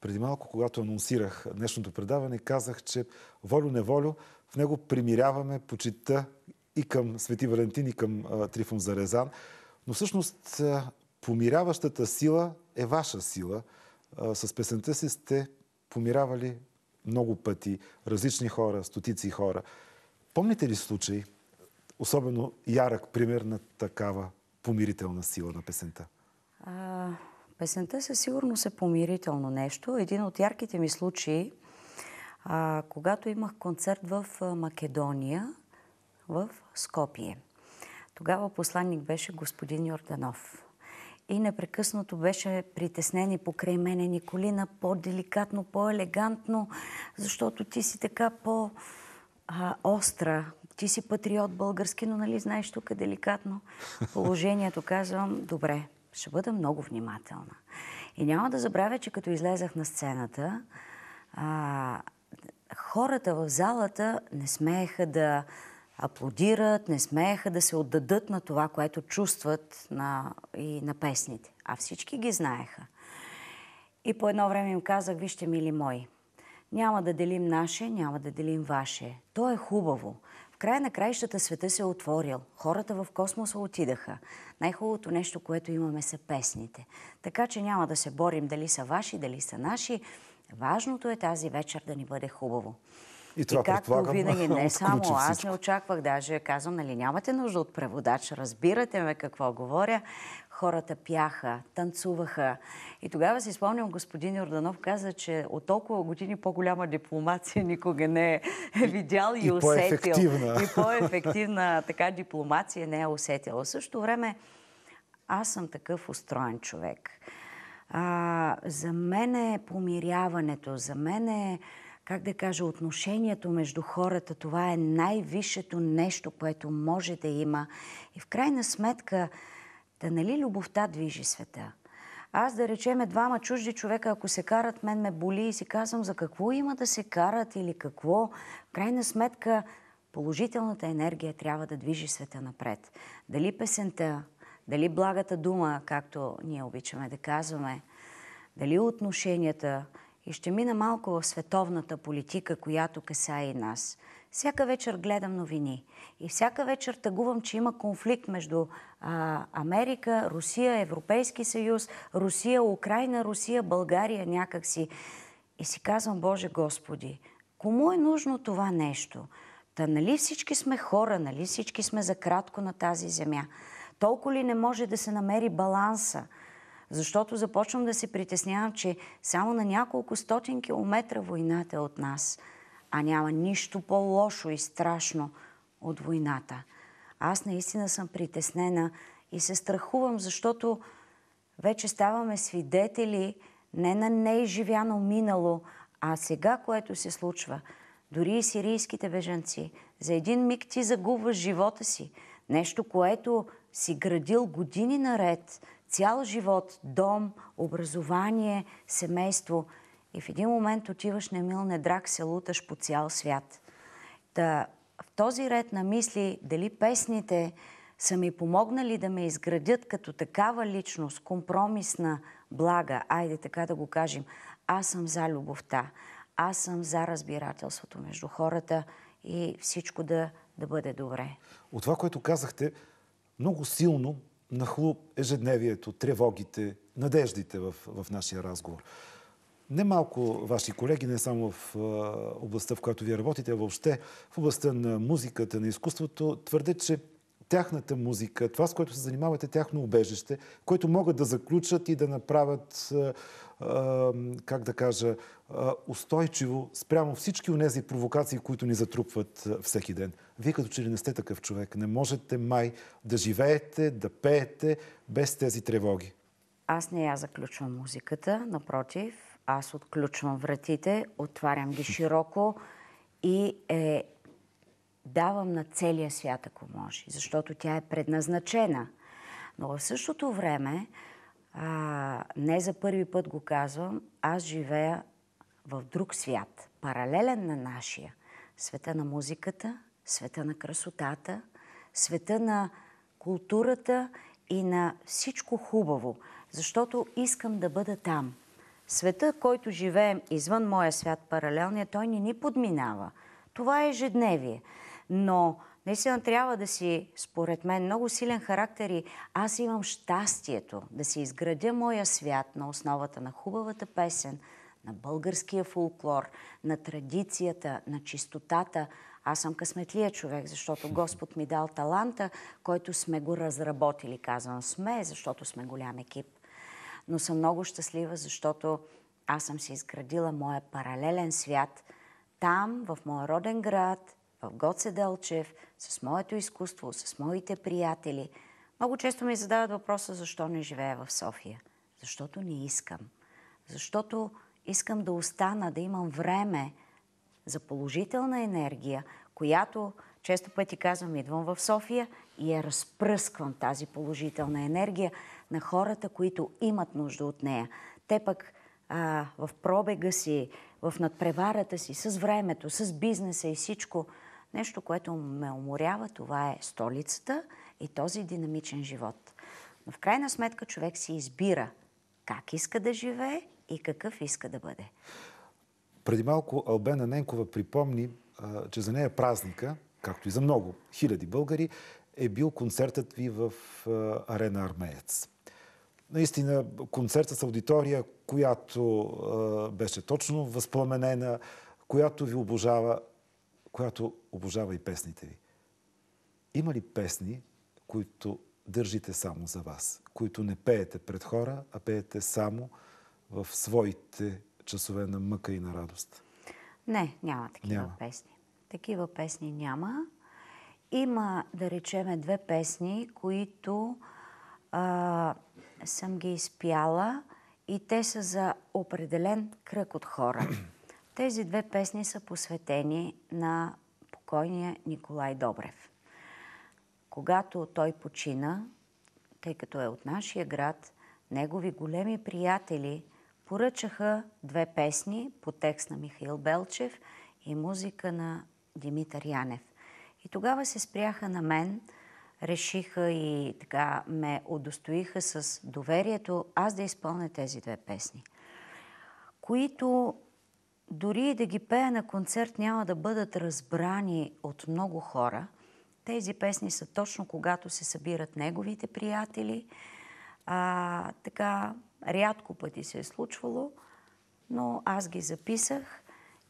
Преди малко, когато анонсирах днешното предаване, казах, че волю-неволю в него примиряваме почитта и към Свети Валентин, и към Трифон Зарезан. Но всъщност помиряващата сила е ваша сила. С песента си сте помирявали много пъти различни хора, стотици хора. Помните ли случай, особено ярък пример на такава помирителна сила на песента? Песента със сигурност е помирително нещо. Един от ярките ми случаи, когато имах концерт в Македония, в Скопие. Тогава посланник беше господин Йорданов. И непрекъснато беше притеснен и покрай мене: Николина, по-деликатно, по-елегантно, защото ти си така по-остра. Ти си патриот български, но нали знаеш тук е деликатно положението. Казвам, добре, ще бъда много внимателна. И няма да забравя, че като излезах на сцената, хората в залата не смееха да аплодират, не смееха да се отдадат на това, което чувстват и на песните. А всички ги знаеха. И по едно време им казах: вижте, мили мои, няма да делим наше, няма да делим ваше. То е хубаво. В края на краищата света се е отворил. Хората в космоса отидаха. Най-хубавото нещо, което имаме, са песните. Така че няма да се борим дали са ваши, дали са наши. Важното е тази вечер да ни бъде хубаво. И това, както винаги, не само аз не очаквах, даже казвам, нали, нямате нужда от преводач, разбирате ме какво говоря. Хората пяха, танцуваха. И тогава си спомням, господин Йорданов каза, че от толкова години по-голяма дипломация никога не е видял и усетил. И по-ефективна така дипломация не е усетил. В същото време аз съм такъв устроен човек. За мен е помиряването, за мен е, как да кажа, отношението между хората. Това е най-висшето нещо, което може да има. И в крайна сметка, да нали любовта движи света? Аз, да речеме, двама чужди човека, ако се карат, мен ме боли и си казвам, за какво има да се карат или какво. В крайна сметка, положителната енергия трябва да движи света напред. Дали песента, дали благата дума, както ние обичаме да казваме, дали отношенията. И ще мина малко в световната политика, която касае и нас. Всяка вечер гледам новини и всяка вечер тъгувам, че има конфликт между Америка, Русия, Европейски съюз, Русия, Украйна, Русия, България някакси. И си казвам, Боже Господи, кому е нужно това нещо? Та нали всички сме хора, нали всички сме за кратко на тази земя? Толкова ли не може да се намери баланса? Защото започвам да се притеснявам, че само на няколко стотин километра войната е от нас, а няма нищо по-лошо и страшно от войната. Аз наистина съм притеснена и се страхувам, защото вече ставаме свидетели не на неизживяно минало, а сега, което се случва. Дори и сирийските бежанци. За един миг ти загубваш живота си. Нещо, което си градил години наред, цял живот, дом, образование, семейство. И в един момент отиваш немил недраг, се луташ по цял свят. В този ред на мисли, дали песните са ми помогнали да ме изградят като такава личност, компромисна, блага, айде така да го кажем, аз съм за любовта, аз съм за разбирателството между хората и всичко да бъде добре. От това, което казахте, много силно нахлу ежедневието, тревогите, надеждите в нашия разговор. Немалко ваши колеги, не само в областта, в която вие работите, а въобще в областта на музиката, на изкуството, твърдят, че тяхната музика, това, с което се занимавате, тяхно убежище, което могат да заключат и да направят, как да кажа, устойчиво спрямо всички онези провокации, които ни затрупват всеки ден. Вие като че ли не сте такъв човек. Не можете май да живеете, да пеете без тези тревоги. Аз не я заключвам музиката, напротив, аз отключвам вратите, отварям ги широко и давам на целия свят, ако може, защото тя е предназначена. Но в същото време, не за първи път го казвам, аз живея в друг свят, паралелен на нашия. Света на музиката, света на красотата, света на културата и на всичко хубаво, защото искам да бъда там. Света, който живеем извън моя свят, паралелния, той не ни подминава. Това е ежедневие. Но наистина трябва да си, според мен, много силен характер и аз имам щастието да си изградя моя свят на основата на хубавата песен, на българския фолклор, на традицията, на чистотата. Аз съм късметлия човек, защото Господ ми дал таланта, който сме го разработили. Казвам сме, защото сме голям екип. Но съм много щастлива, защото аз съм си изградила моя паралелен свят там, в моя роден град, в Гоце Делчев, с моето изкуство, с моите приятели. Много често ми задават въпроса, защо не живея в София. Защото не искам. Защото искам да остана, да имам време за положителна енергия, която, често пъти казвам, идвам в София и я разпръсквам тази положителна енергия на хората, които имат нужда от нея. Те пък в пробега си, в надпреварата си, с времето, с бизнеса и всичко, нещо, което ме уморява, това е столицата и този динамичен живот. Но в крайна сметка човек си избира как иска да живее и какъв иска да бъде. Преди малко Албена Ненкова припомни, че за нея празника, както и за много хиляди българи, е бил концертът ви в Арена Армеец. Наистина, концертът с аудитория, която беше точно възпламенена, която ви обожава, която обожава и песните ви. Има ли песни, които държите само за вас, които не пеете пред хора, а пеете само в своите часове на мъка и на радост? Не, няма такива песни. Такива песни няма. Има, да речеме, две песни, които съм ги изпяла и те са за определен кръг от хора. Тези две песни са посветени на покойния Николай Добрев. Когато той почина, тъй като е от нашия град, негови големи приятели поръчаха две песни по текст на Михаил Белчев и музика на Димитър Янев. И тогава се спряха на мен, решиха и така ме удостоиха с доверието аз да изпълня тези две песни, които дори да ги пея на концерт няма да бъдат разбрани от много хора. Тези песни са точно когато се събират неговите приятели. Така рядко пъти се е случвало, но аз ги записах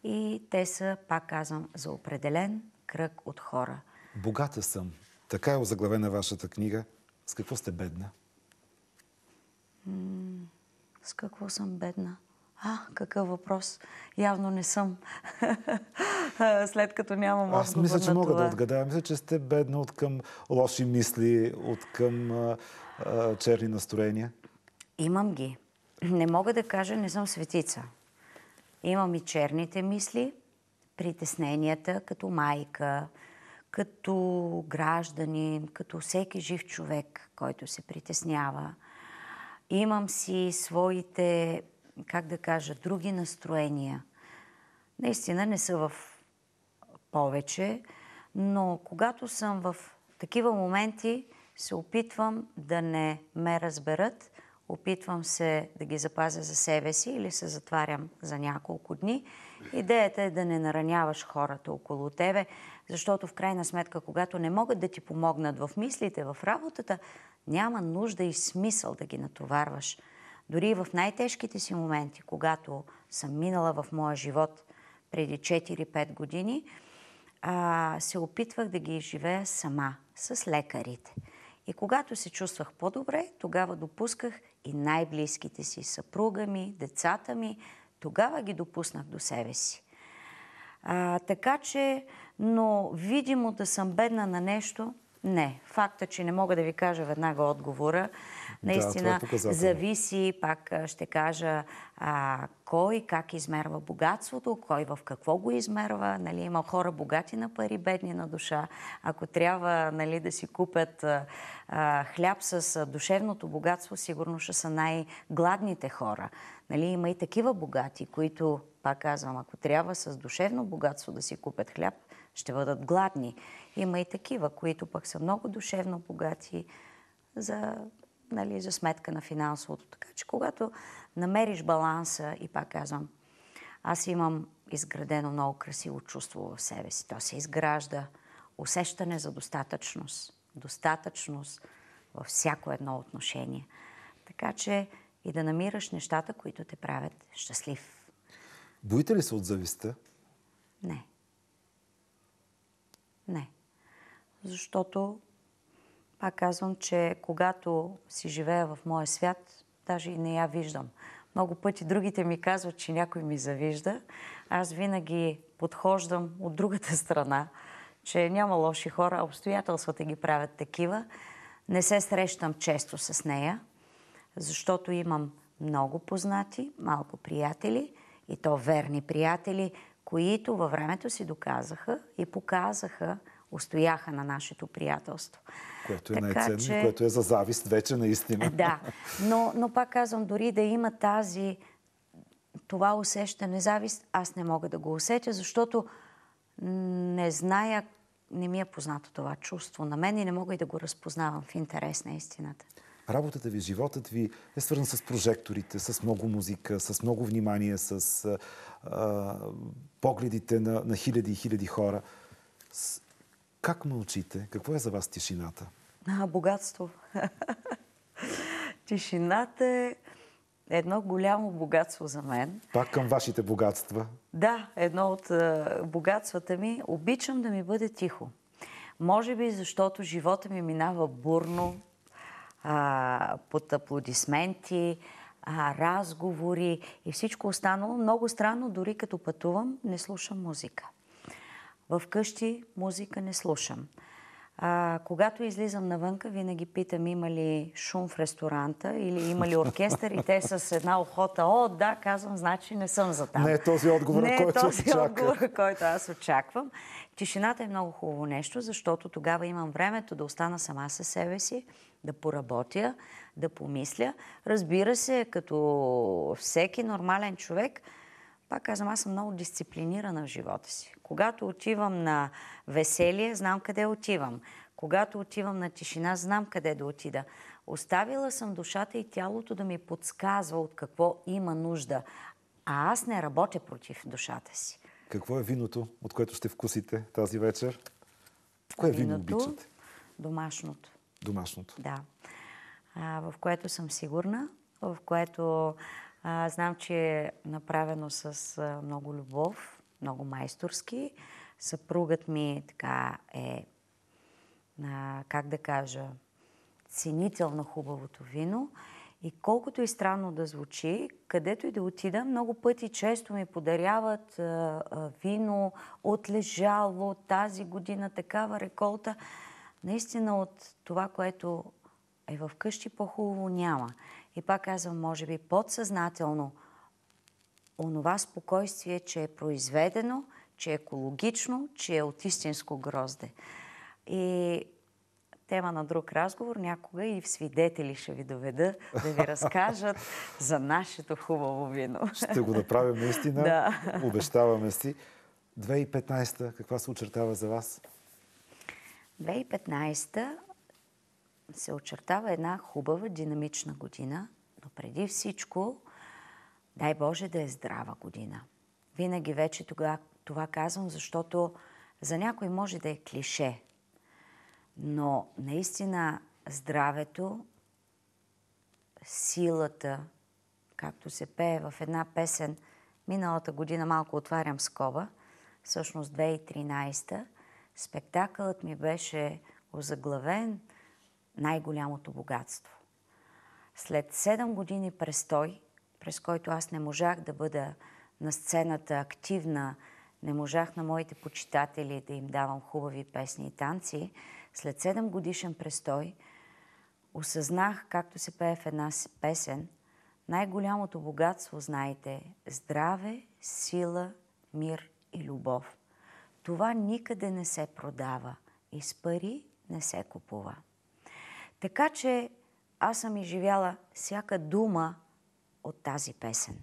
и те са, пак казвам, за определен кръг от хора. Богата съм. Така е озаглавена вашата книга. С какво сте бедна? С какво съм бедна? Какъв въпрос. Явно не съм. След като нямам отговор на това. Аз мисля, че мога да отгадая. Мисля, че сте бедна от към лоши мисли, от към черни настроения. Имам ги. Не мога да кажа, не съм светица. Имам и черните мисли, притесненията като майка, като гражданин, като всеки жив човек, който се притеснява. Имам си своите, как да кажа, други настроения. Наистина не са в повече, но когато съм в такива моменти, се опитвам да не ме разберат, опитвам се да ги запазя за себе си или се затварям за няколко дни. Идеята е да не нараняваш хората около тебе, защото в крайна сметка, когато не могат да ти помогнат в мислите, в работата, няма нужда и смисъл да ги натоварваш. Дори в най-тежките си моменти, когато съм минала в моя живот преди 4-5 години, се опитвах да ги изживея сама, с лекарите. И когато се чувствах по-добре, тогава допусках и най-близките си, съпруга ми, децата ми, тогава ги допуснах до себе си. Така че, но видимо да съм бедна на нещо, не. Факта, че не мога да ви кажа веднага отговора, наистина зависи, пак ще кажа, кой как измерва богатството, кой в какво го измерва. Нали, има хора богати на пари, бедни на душа. Ако трябва, нали, да си купят хляб с душевното богатство, сигурно ще са най-гладните хора. Нали, има и такива богати, които, пак казвам, ако трябва с душевно богатство да си купят хляб, ще бъдат гладни. Има и такива, които пък са много душевно богати, за нали, за сметка на финансовото. Така че когато намериш баланса, и пак казвам, аз имам изградено много красиво чувство в себе си. То се изгражда усещане за достатъчност. Достатъчност във всяко едно отношение. Така че и да намираш нещата, които те правят щастлив. Боите ли се от завистта? Не. Не. Защото, пак казвам, че когато си живея в моя свят, даже и не я виждам. Много пъти другите ми казват, че някой ми завижда. Аз винаги подхождам от другата страна, че няма лоши хора, обстоятелствата ги правят такива. Не се срещам често с нея, защото имам много познати, малко приятели, и то верни приятели, които във времето си доказаха и показаха, устояха на нашето приятелство. Което е най-ценно, което е за завист вече наистина. Да, но пак казвам, дори да има това усещане завист, аз не мога да го усетя, защото не зная, не ми е познато това чувство на мен и не мога и да го разпознавам в интерес на истината. Работата ви, животът ви е свързан с прожекторите, с много музика, с много внимание, с погледите на хиляди и хиляди хора. Как мълчите? Какво е за вас тишината? Богатство. Тишината е едно голямо богатство за мен. Пак към вашите богатства? Да, едно от богатствата ми. Обичам да ми бъде тихо. Може би защото живота ми минава бурно, под аплодисменти, разговори и всичко останало. Много странно, дори като пътувам, не слушам музика. В къщи музика не слушам. Когато излизам навънка, винаги питам има ли шум в ресторанта или има ли оркестър и те с една охота, да, казвам, значи не съм за там. Не е този отговор, който аз очаквам. Тишината е много хубаво нещо, защото тогава имам времето да остана сама със себе си, да поработя, да помисля. Разбира се, като всеки нормален човек, пак казвам, аз съм много дисциплинирана в живота си. Когато отивам на веселие, знам къде отивам. Когато отивам на тишина, знам къде да отида. Оставила съм душата и тялото да ми подсказва от какво има нужда. А аз не работя против душата си. Какво е виното, от което ще вкусите тази вечер? Кое вино обичате? Домашното. Домашното? Да. В което съм сигурна, в което знам, че е направено с много любов, много майсторски. Съпругът ми така е, как да кажа, ценител на хубавото вино. И колкото и странно да звучи, където и да отида, много пъти често ми подаряват вино отлежало тази година, такава реколта. Наистина от това, което е в къщи, по-хубаво няма. И пак казвам, може би подсъзнателно, онова спокойствие, че е произведено, че е екологично, че е от истинско грозде. И тема на друг разговор, някога и в свидетели ще ви доведа да ви разкажат за нашето хубаво вино. Ще го направим наистина. Да. Обещаваме си. 2015-та, каква се очертава за вас? 2015-та се очертава една хубава, динамична година, но преди всичко, дай Боже да е здрава година. Винаги вече това казвам, защото за някой може да е клише, но наистина здравето, силата, както се пее в една песен, миналата година малко отварям скоба, всъщност 2013-та, спектакълът ми беше озаглавен най-голямото богатство. След 7 години престой, през който аз не можах да бъда на сцената активна, не можах на моите почитатели да им давам хубави песни и танци, след 7 годишен престой осъзнах, както се пее в една песен, най-голямото богатство, знаете, здраве, сила, мир и любов. Това никъде не се продава и с пари не се купува. Така че аз съм изживяла всяка дума от тази песен.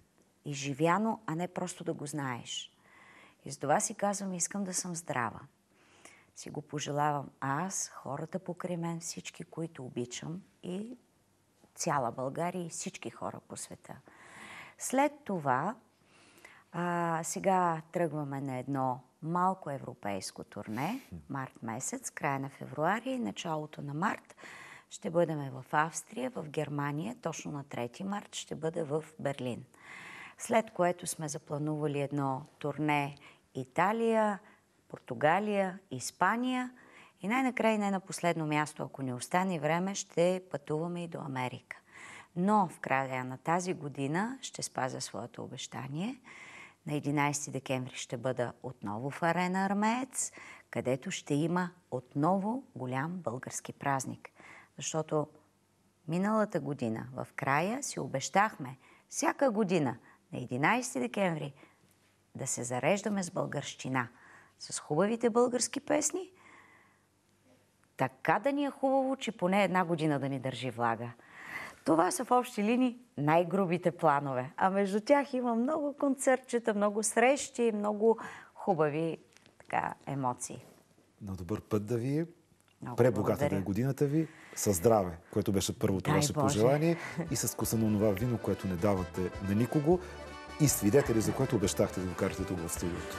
Изживяно, а не просто да го знаеш. И с това си казвам, искам да съм здрава. Си го пожелавам аз, хората покрай мен, всички, които обичам и цяла България и всички хора по света. След това сега тръгваме на едно малко европейско турне, март месец, края на февруари и началото на март. Ще бъдем в Австрия, в Германия, точно на 3 март ще бъде в Берлин. След което сме запланували едно турне Италия, Португалия, Испания и най-накрая, не на последно място, ако не остане време, ще пътуваме и до Америка. Но в края на тази година ще спазя своето обещание. На 11 декември ще бъда отново в Арена Армеец, където ще има отново голям български празник. Защото миналата година в края си обещахме всяка година на 11 декември да се зареждаме с българщина, с хубавите български песни, така да ни е хубаво, че поне една година да ни държи влага. Това са в общи линии най-грубите планове. А между тях има много концертчета, много срещи, много хубави емоции. На добър път да ви е. Пребогата да е годината ви. Със здраве, което беше първото ваше пожелание. И с вкуса на това вино, което не давате на никого. И свидетели, за което обещахте да го карате тук в студиото.